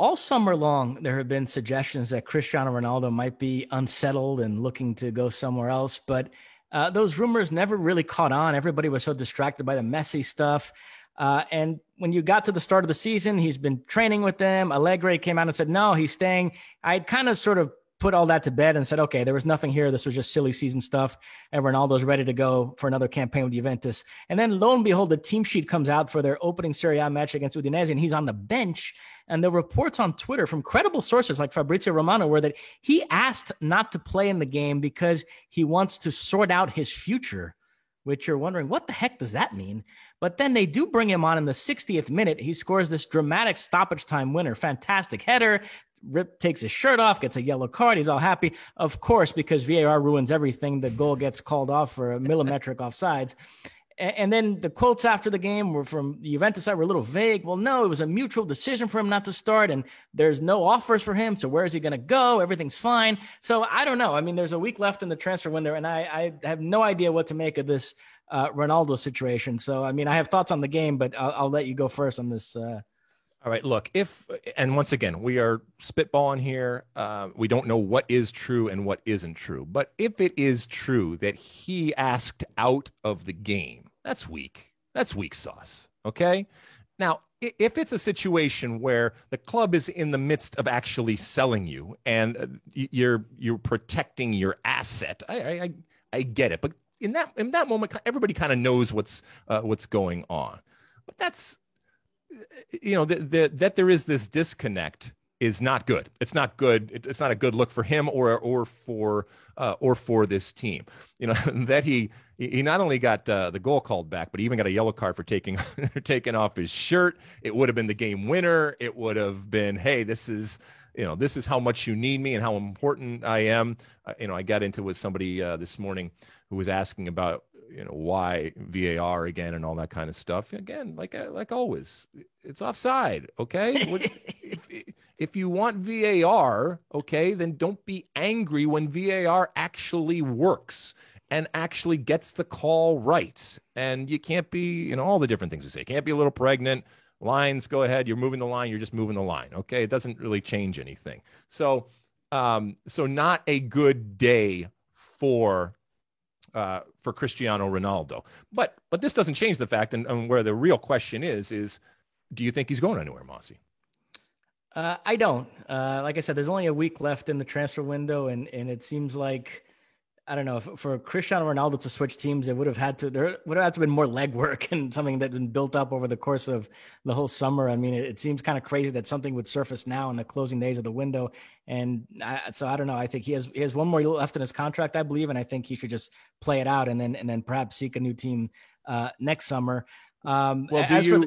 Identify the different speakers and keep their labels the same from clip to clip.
Speaker 1: all summer long, there have been suggestions that Cristiano Ronaldo might be unsettled and looking to go somewhere else. But those rumors never really caught on. Everybody was so distracted by the Messi stuff. And when you got to the start of the season, he's been training with them. Allegri came out and said, no, he's staying. I'd kind of sort of put all that to bed and said, okay, there was nothing here. This was just silly season stuff. And Ronaldo's ready to go for another campaign with Juventus. And then lo and behold, the team sheet comes out for their opening Serie A match against Udinese, and he's on the bench. And the reports on Twitter from credible sources like Fabrizio Romano were that he asked not to play in the game because he wants to sort out his future, which you're wondering, what the heck does that mean? But then they do bring him on in the 60th minute. He scores this dramatic stoppage time winner, fantastic header. Rip takes his shirt off, gets a yellow card. He's all happy, of course, because VAR ruins everything. The goal gets called off for a millimetric offsides. And then the quotes after the game were from the Juventus side were a little vague. Well, no, it was a mutual decision for him not to start, and there's no offers for him. So where is he going to go? Everything's fine. So I don't know. I mean, there's a week left in the transfer window, and I have no idea what to make of this Ronaldo situation. So, I mean, I have thoughts on the game, but I'll let you go first on this.
Speaker 2: All right, look, and once again, we are spitballing here. We don't know what is true and what isn't true. But if it is true that he asked out of the game, that's weak. That's weak sauce, okay? Now, if it's a situation where the club is in the midst of actually selling you and you're protecting your asset, I get it. But in that moment, everybody kind of knows what's going on. But that's, you know, that there is this disconnect is not good. It's not good. It's not a good look for him or for this team. You know, that he not only got the goal called back, but he even got a yellow card for taking off his shirt. It would have been the game winner. It would have been, hey, this is how much you need me and how important I am. I got into it with somebody this morning who was asking about, why VAR again and all that kind of stuff. Again, like always, it's offside. Okay. If you want VAR, okay, then don't be angry when VAR actually works and actually gets the call right. And you can't be, all the different things we say. You can't be a little pregnant. Lines, go ahead. You're moving the line. You're just moving the line. Okay. It doesn't really change anything. So not a good day for Cristiano Ronaldo. But this doesn't change the fact, and where the real question is do you think he's going anywhere, Mossy?
Speaker 1: I don't. Like I said, there's only a week left in the transfer window, and it seems like, I don't know, for Cristiano Ronaldo to switch teams, there would have had to been more legwork and something that's been built up over the course of the whole summer. I mean, it seems kind of crazy that something would surface now in the closing days of the window. And so I don't know. I think he has one more left in his contract, I believe, and I think he should just play it out and then perhaps seek a new team next summer.
Speaker 2: Well,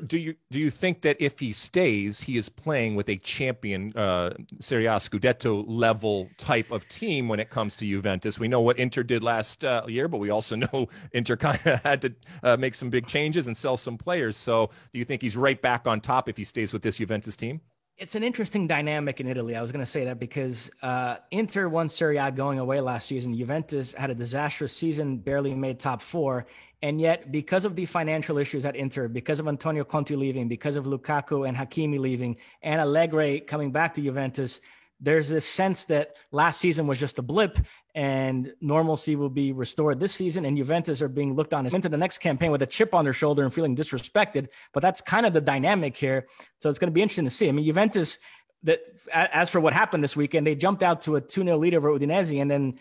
Speaker 2: do you think that if he stays, he is playing with a champion Serie A Scudetto level type of team when it comes to Juventus? We know what Inter did last year, but we also know Inter kind of had to make some big changes and sell some players. So do you think he's right back on top if he stays with this Juventus team?
Speaker 1: It's an interesting dynamic in Italy. I was going to say that because Inter won Serie A going away last season. Juventus had a disastrous season, barely made top four. And yet, because of the financial issues at Inter, because of Antonio Conte leaving, because of Lukaku and Hakimi leaving, and Allegri coming back to Juventus, there's this sense that last season was just a blip and normalcy will be restored this season. And Juventus are being looked on as into the next campaign with a chip on their shoulder and feeling disrespected. But that's kind of the dynamic here. So it's going to be interesting to see. I mean, Juventus, that as for what happened this weekend, they jumped out to a 2-0 lead over Udinese and then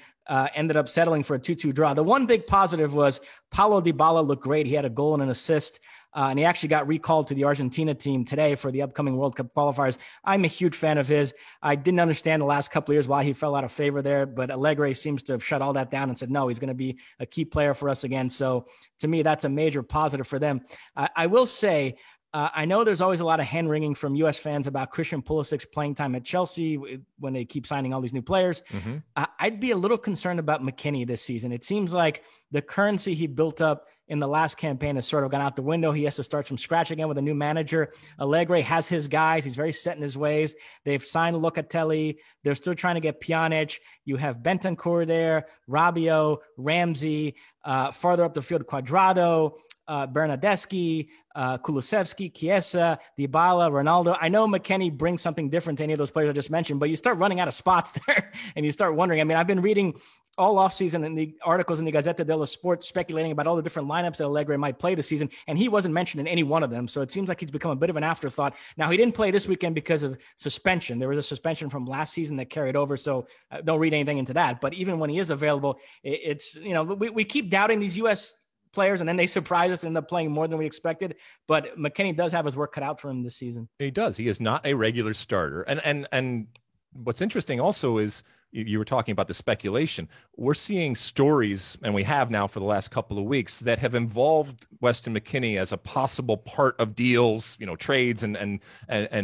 Speaker 1: ended up settling for a 2-2 draw. The one big positive was Paulo Dybala looked great. He had a goal and an assist. And he actually got recalled to the Argentina team today for the upcoming World Cup qualifiers. I'm a huge fan of his. I didn't understand the last couple of years why he fell out of favor there, but Allegri seems to have shut all that down and said, no, he's going to be a key player for us again. So to me, that's a major positive for them. I will say, I know there's always a lot of hand-wringing from U.S. fans about Christian Pulisic's playing time at Chelsea when they keep signing all these new players. Mm-hmm. I'd be a little concerned about McKennie this season. It seems like the currency he built up in the last campaign has sort of gone out the window. He has to start from scratch again with a new manager. Allegri has his guys. He's very set in his ways. They've signed Locatelli. They're still trying to get Pjanic. You have Bentancur there, Rabiot, Ramsey, farther up the field, Cuadrado, Bernardeschi, Kulusevski, Chiesa, Dybala, Ronaldo. I know McKennie brings something different to any of those players I just mentioned, but you start running out of spots there and you start wondering. I mean, I've been reading all offseason in the articles in the Gazzetta dello Sport speculating about all the different lineups that Allegri might play this season, and he wasn't mentioned in any one of them. So it seems like he's become a bit of an afterthought. Now, he didn't play this weekend because of suspension. There was a suspension from last season that carried over, so don't read anything into that. But even when he is available, it's, we keep doubting these U.S. players, and then they surprise us and end up playing more than we expected. But McKennie does have his work cut out for him this season.
Speaker 2: He does. He is not a regular starter. And what's interesting also is you were talking about the speculation. We're seeing stories, and we have now for the last couple of weeks, that have involved Weston McKennie as a possible part of deals, trades and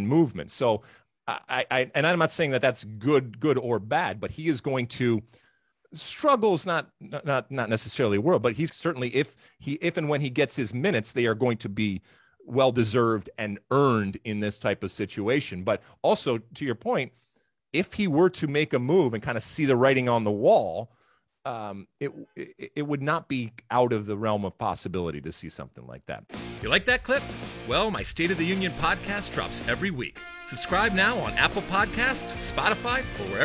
Speaker 2: movements. So and I'm not saying that that's good or bad, but he is going to struggles, not necessarily world, but he's certainly, if and when he gets his minutes, they are going to be well-deserved and earned in this type of situation. But also, to your point, if he were to make a move and kind of see the writing on the wall, it would not be out of the realm of possibility to see something like that.
Speaker 3: You like that clip? Well, my State of the Union podcast drops every week. Subscribe now on Apple Podcasts, Spotify, or wherever